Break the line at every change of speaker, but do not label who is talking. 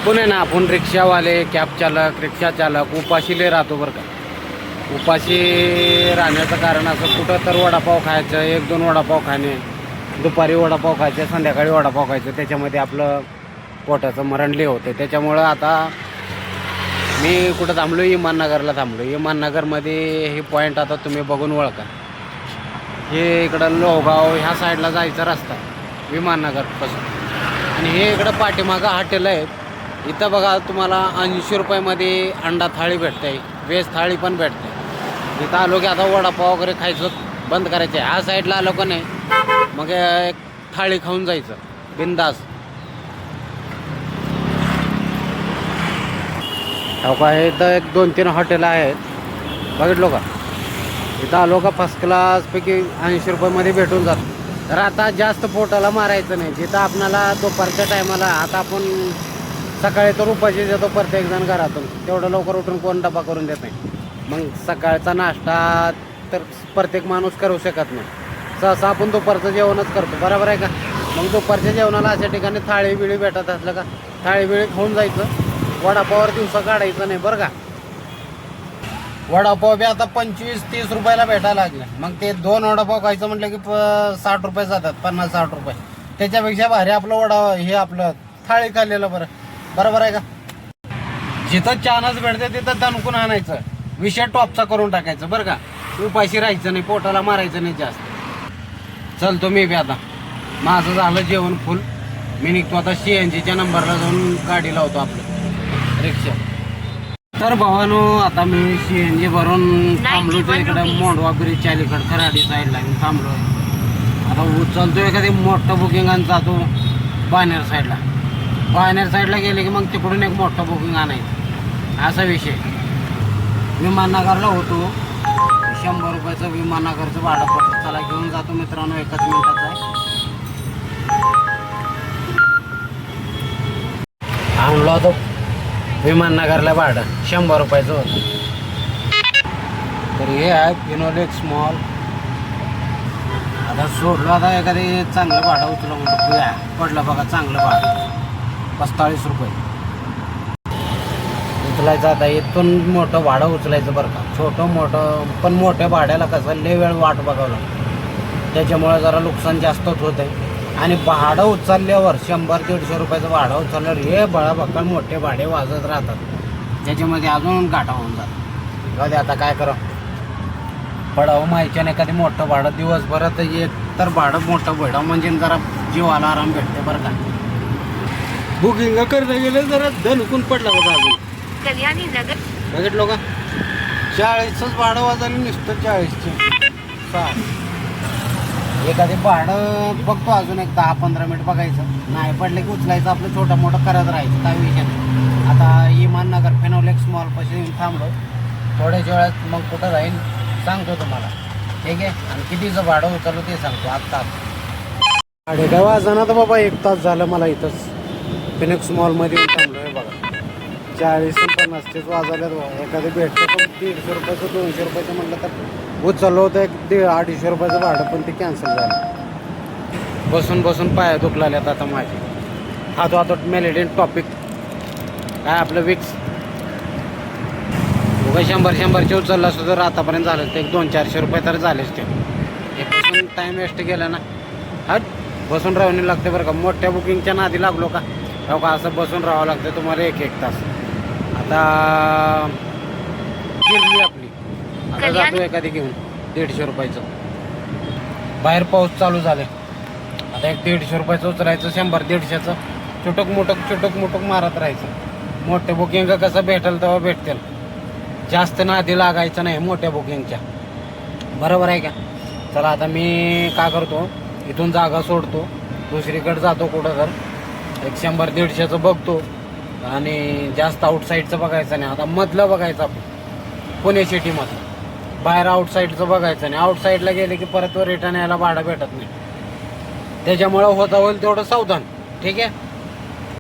आपण आहे ना, आपण रिक्षावाले, कॅब चालक, रिक्षा चालक उपाशीले राहतो बरं का. उपाशी राहण्याचं कारण असं, कुठं तर वडापाव खायचं, 1-2 वडापाव खाणे, दुपारी वडापाव खायचे, संध्याकाळी वडापाव खायचं, त्याच्यामध्ये आपलं पोटाचं मरण लय होतं. त्याच्यामुळं आता मी कुठं थांबलो, इमाननगरला थांबलो. इमाननगरमध्ये हे पॉईंट आता तुम्ही बघून ओळखा. हे इकडं लोहगाव ह्या साईडला जायचा रस्ता विमाननगरपासून, आणि हे इकडं पाठीमागं हॉटेल आहे. इथं बघा तुम्हाला 80 रुपयामध्ये अंडा थाळी भेटते, व्हेज थाळी पण भेटते. इथं आलो की आता वडापाव वगैरे खायचं बंद करायचं आहे. ह्या साईडला आलो का नाही, मग एक थाळी खाऊन जायचं बिंदास. हो का, इथं 1-2-3 हॉटेल आहेत, बघितलो का. इथं आलो का फर्स्ट क्लासपैकी 80 रुपयामध्ये भेटून जातो. तर आता जास्त पोटाला मारायचं नाही. जिथं आपणाला दुपारच्या टायमाला, आता आपण सकाळी तर उपाशी देतो प्रत्येकजण घरातून, तेवढं लवकर उठून कोण डबा करून देत नाही. मग सकाळचा नाश्ता तर प्रत्येक माणूस करू शकत नाही. सहसा आपण दुपारचं जेवणच करतो, बरोबर आहे का. मग दुपारच्या जेवणाला अशा ठिकाणी थाळी बिळी भेटत असलं का, थाळी बिळी खाऊन जायचं. वडापावर दिवसा काढायचं नाही बरं का. वडापाव बी आता 25-30 रुपयाला भेटायला लागले. मग ते 2 वडापाव खायचं म्हटलं की 60 रुपये जातात, 50-60 रुपये. त्याच्यापेक्षा भारी आपलं हे आपलं थाळी खाल्लेलं बरं, बरोबर आहे का. जिथं चानच भेटते तिथं दणकून आणायचं, विषय टॉपचा करून टाकायचं बरं का. उपाशी राहायचं नाही, पोटाला मारायचं नाही जास्त. चलतो मी बी आता, माझं झालं जेवण फुल. मी निघतो आता CNGच्या नंबरला जाऊन गाडी लावतो आपलं रिक्षा. तर भावानो, आता मी CNG भरून थांबलो तर इकडं मोंडवा ब्रिजच्या अलीकडं खराडी साईडला थांबलो. आता उचलतो एखादी मोठं बुकिंग आणि जातो बाणेर साईडला. बाणेर साईडला गेले की मग तिकडून एक मोठं बुकिंग आणायचं, असा विषय. विमाननगरला होतो, 100 रुपयाचं विमाननगरचं भाडं पडतं. चला घेऊन जातो मित्रांनो, 1 मिनिटाचं आहे. आणलो होतो विमाननगरला भाडं 100 रुपयाचं होतं. तर हे आहे फिनोलेक्स मॉल. आता सोडलो, आता एखादी चांगलं भाडं उचलं म्हणतो. पडलं बघा चांगलं भाडं, 45 रुपये उचलायचं. आता इथून मोठं भाडं उचलायचं बरं का. छोटं मोठं पण मोठ्या भाड्याला कसं लय वेळ वाट बघावं लागतं, त्याच्यामुळे जरा नुकसान जास्तच होत आहे. आणि भाडं उचलल्यावर 100-150 रुपयाचं भाडं उचलल्यावर हे बळाबक्कळ मोठे भाडे वाजत राहतात, त्याच्यामध्ये अजून गाठा होऊन जातात. कधी आता काय करा, पडावं माहिती एखादी मोठं भाडं दिवसभरात एक तर भाडं मोठं भेटावं, म्हणजे जरा जीवाला आराम भेटते बरं का. बुकिंग करता गेलं जरा दणकून पडला होता अजून. बघितलो का, 40च भाडं वाजायला नुसतं 40चे 6. एखादी भाडं बघतो अजून एक 10-15 मिनिट बघायचं, नाही पडलं की उचलायचं, आपलं छोटं मोठं करत राहायचं, काय विषय नाही. आता इमाननगर फिनोलेक्स मॉलपाशी येऊन थांबलो. थोड्याच्या वेळात मग कुठं राहील सांगतो तुम्हाला, ठीक आहे. आणि कितीचं भाडं उचललं ते सांगतो आत्ता. 8:30 वाजणार तर बाबा, 1 तास झालं मला इथंच फिनिक्स मॉलमध्ये येऊन थांबलो आहे बघा. 40-50 वाजल्यात बाबा. एखादं भेटतं पण 150 रुपयाचं 200 रुपयाचं म्हटलं तर उचललं होतं, 150-250 रुपयाचं भाडं, पण ते कॅन्सल झालं. बसून बसून पाया दुखलाल्यात आता माझे. हातो हातो मेलेडियन टॉपिक काय आपलं विक्स. 100-100चे उचललं असतं तर आतापर्यंत झालं ते 200-400 रुपये तर झालेच. ते हे बसून टाईम वेस्ट केला ना, हा बसून राहून लागते बरं का. मोठ्या बुकिंगच्या नादी लागलो का, हो का, असं बसून राहावं लागतं तुम्हाला 1-1 तास. आता गिरली आपली, आता जातो एखादी घेऊन 150 रुपयाचं. बाहेर पाऊस चालू झाले, आता 150 रुपयाचं उचलायचं, 100-150चं चुटक मुटक मारत राहायचं. मोठे बुकिंग कसं भेटेल तेव्हा भेटतील, जास्त नादी लागायचं नाही मोठ्या बुकिंगच्या, बरोबर आहे का. चला आता मी काय करतो, इथून जागा सोडतो, दुसरीकडे जातो कुठं तर 100-150चं बघतो. आणि जास्त आउटसाईडचं बघायचं नाही. आता मधलं बघायचं आपण पुणे सिटीमधलं, बाहेर आउटसाईडचं बघायचं नाही. आउटसाईडला गेले की परत रिटर्न यायला भाडं भेटत नाही, त्याच्यामुळं होता होईल तेवढं सावधान, ठीक आहे.